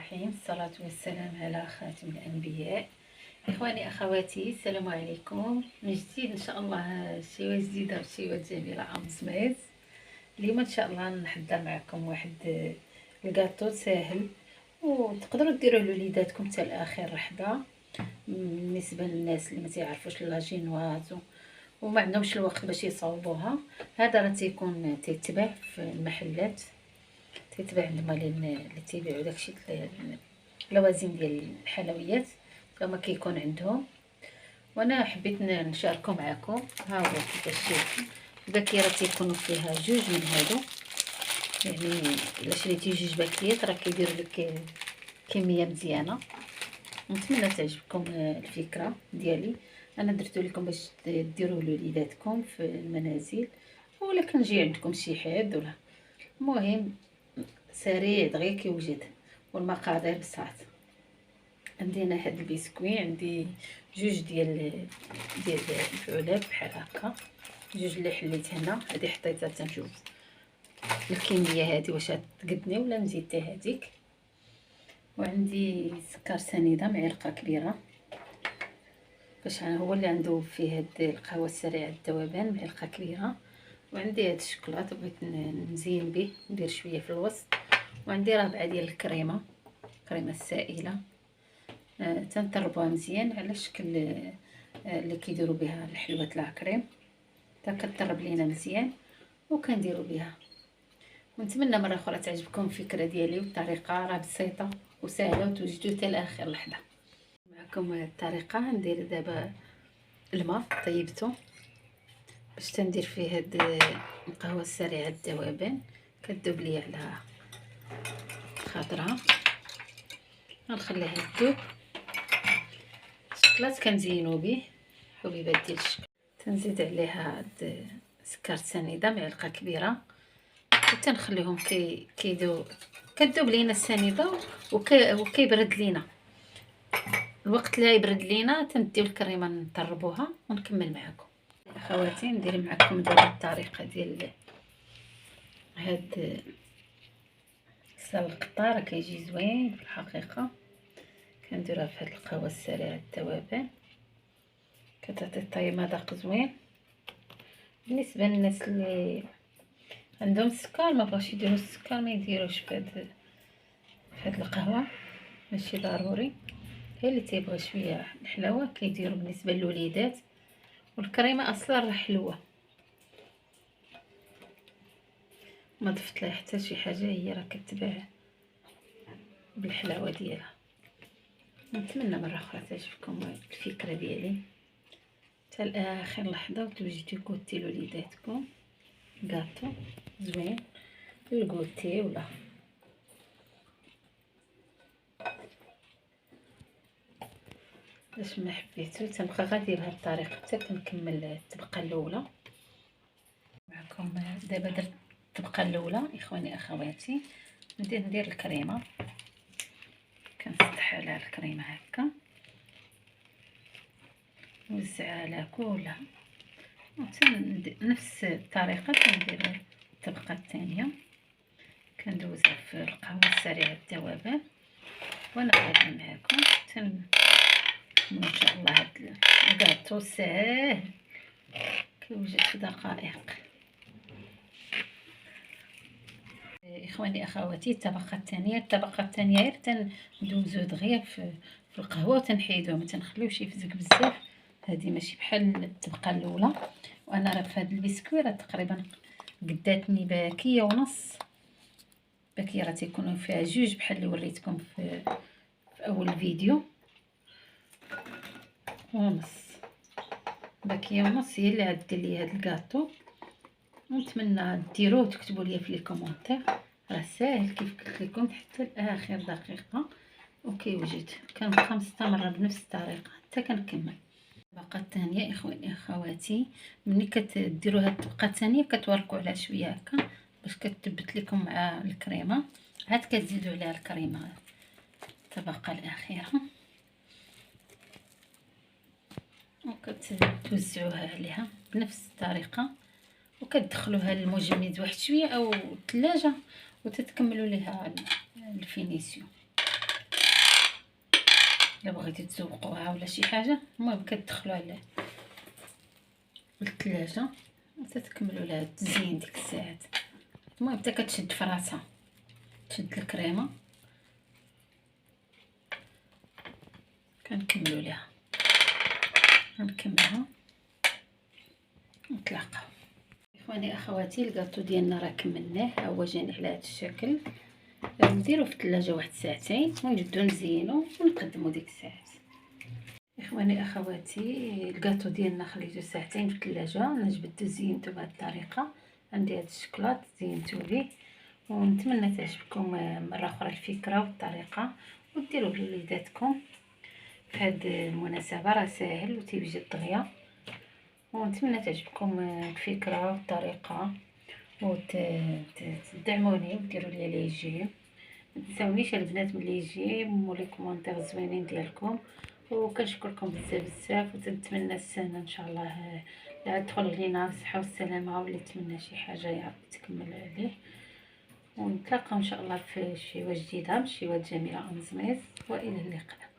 الرحيم. الصلاة والسلام على خاتم الأنبياء. إخواني أخواتي، السلام عليكم من جديد. إن شاء الله شيوة جديدة وشيوة جميلة عام سميت. اليوم إن شاء الله نحضر معكم واحد الكاطو ساهل وتقدروا ديروه لوليداتكم حتى لآخر لحظة. بالنسبة للناس اللي ما تعرفوش لاجينواز وما عندهمش الوقت باش يصاوبوها، هذا راه تيكون تيتباع في المحلات، تيتباع عند اللي تيبيعوا داكشي اللوازم ديال الحلويات، هما كيكون عندهم. وانا حبيت نشاركو معكم. ها هو كيفاش الباكيره تيكونوا فيها جوج من هادو، يعني الا شريتي جوج باكيات راه كيدير لك كميه مزيانه. نتمنى تعجبكم الفكره ديالي. انا درتو لكم باش ديروه لوليداتكم في المنازل، ولا كنجي عندكم شي حد ولا. المهم سريع دغيا كيوجد، والمقادير بساط. عندي هنا هاد البسكوي، عندي جوج ديال العلب بحال هكا، جوج اللي حليت هنا. هادي حطيتها تنشوف الكميه هادي واش تقدني ولا نزيد حتى هاديك. وعندي سكر سنيده معلقه كبيره، باش هو اللي عنده فيه هاد القهوه السريعه الذوبان، معلقه كبيره. وعندي هاد الشوكولاط بغيت نزين به، ندير شويه في الوسط. وعندي ربعه ديال الكريمه السائله، تنطربوها مزيان على شكل اللي كيديروا بها الحلوات لاكريم، حتى كطرب لينا مزيان وكنديروا بها. ونتمنى مره اخرى تعجبكم الفكره ديالي، والطريقه راه بسيطه وسهله وتوجدوا حتى لاخر لحظه. معكم الطريقه. ندير دابا الماء طيبته باش تندير فيه هاد القهوه السريعه الذوبان، كتذوب لي على خاطرها. غنخليها تذوب. الشكلاط كنزينو به حبيبات ديال الشكلاط، تنزيد عليها هاد سكر سنيده معلقه كبيره، وتنخليهم كتذوب لينا السنيده وكيبرد لينا. الوقت اللي يبرد لينا تنديو الكريمه نطربوها ونكمل معكم. اخواتي ندير معكم دابا الطريقه ديال هاد سلق القطار، كيجي زوين في الحقيقه. كنديروها في هاد القهوه السريعه الذوبان، كتعطي الطعم مذاق زوين. بالنسبه للناس اللي عندهم السكر ما بغاوش يديروا السكر، ما يديروش في هاد القهوه، ماشي ضروري. هي اللي تيبغي شويه الحلاوه كيديروا بالنسبه للوليدات. والكريمه اصلا راه حلوه، ما ضفت لها حتى شي حاجه، هي راه كتباع بالحلاوه ديالها. نتمنى مره اخرى تعجبكم الفكره ديالي حتى لاخر لحظه، وتوجدوا كوتي لوليداتكم كاطو زوين للكوتي ولا. باش ما حبيتو تنبقى غادي بهاد الطريقه حتى كنكمل الطبقه الاولى معكم. دابا درت الطبقه الاولى. اخواني اخواتي، ندير الكريمه، كنسطح على الكريمه هكا، نوزعها على كلها. نفس الطريقه كندير الطبقه الثانيه، كندوزها في القهوه السريعه الذوبان. وانا غادي معكم ان شاء الله. هاد الكاطو ساهل كيوجد في دقائق. اخواني اخواتي، الطبقه الثانيه غير تندوزو دغيا في القهوه وتنحيدوها، ما تنخليوش يفزك بزاف. هذه ماشي بحال الطبقه الاولى. وانا راه في هذا البسكوي راه تقريبا قداتني باكيه ونص. باكيه راه تيكونوا فيها جوج بحال اللي وريتكم في اول الفيديو، ونص باكيه ونص هي اللي عدل لي هذا الكاطو. ونتمنى ديروه وتكتبوا لي في لي كومونتير. راه ساهل كيف قلت لكم حتى لاخر دقيقه، وكيوجد. كنبقى مستمره بنفس الطريقه حتى كنكمل الطبقه الثانيه. اخواني اخواتي، ملي كديروا هاد الطبقه الثانيه كتوركوا عليها شويه هكا باش كتثبت لكم مع الكريمه، عاد كتزيدوا عليها الكريمه الطبقه الاخيره، وكتوزعوها عليها بنفس الطريقه، وكتدخلوها للمجمد واحد شويه او الثلاجه، وتتكملوا ليها الفينيسيون. الا بغيتي تزوقوها ولا شي حاجه. المهم كتدخلوها للثلاجه وتتكملوا لها التزيين ديك الساعات. المهم حتى كتشد فراسها، تشد الكريمه. كنكملوا ليها، غنكملها ونتلاقاو. اخواني اخواتي الكاطو ديالنا راه كملناه، ها هو جاني على هذا الشكل. نديرو في الثلاجه واحد ساعتين ونجدو نزينو ونقدمو ديك الساعات. اخواني اخواتي الكاطو ديالنا خليته ساعتين في الثلاجه. انا جبدو زينتو بهذه الطريقه. عندي هذا الشكلاط زينتو به، ونتمنى تعجبكم مره اخرى الفكره والطريقه، وديروه لوليداتكم في هذه المناسبه. راه ساهل وتيجي دغيا، ونتمنى تعجبكم الفكره والطريقه، وتدعموني وديروا لي لي جيم. ما تنساونيش البنات ملي يجي مولي كومونتير زوينين ديالكم، وكنشكركم بزاف بزاف. وتنتمنى السنه ان شاء الله لا تدخل علينا الصحه والسلامه، واللي يتمنى شي حاجه يا رب تكمل عليه. ونتلاقاو ان شاء الله في شيوه جديده، شيوه جميله انزميز، والى اللقاء.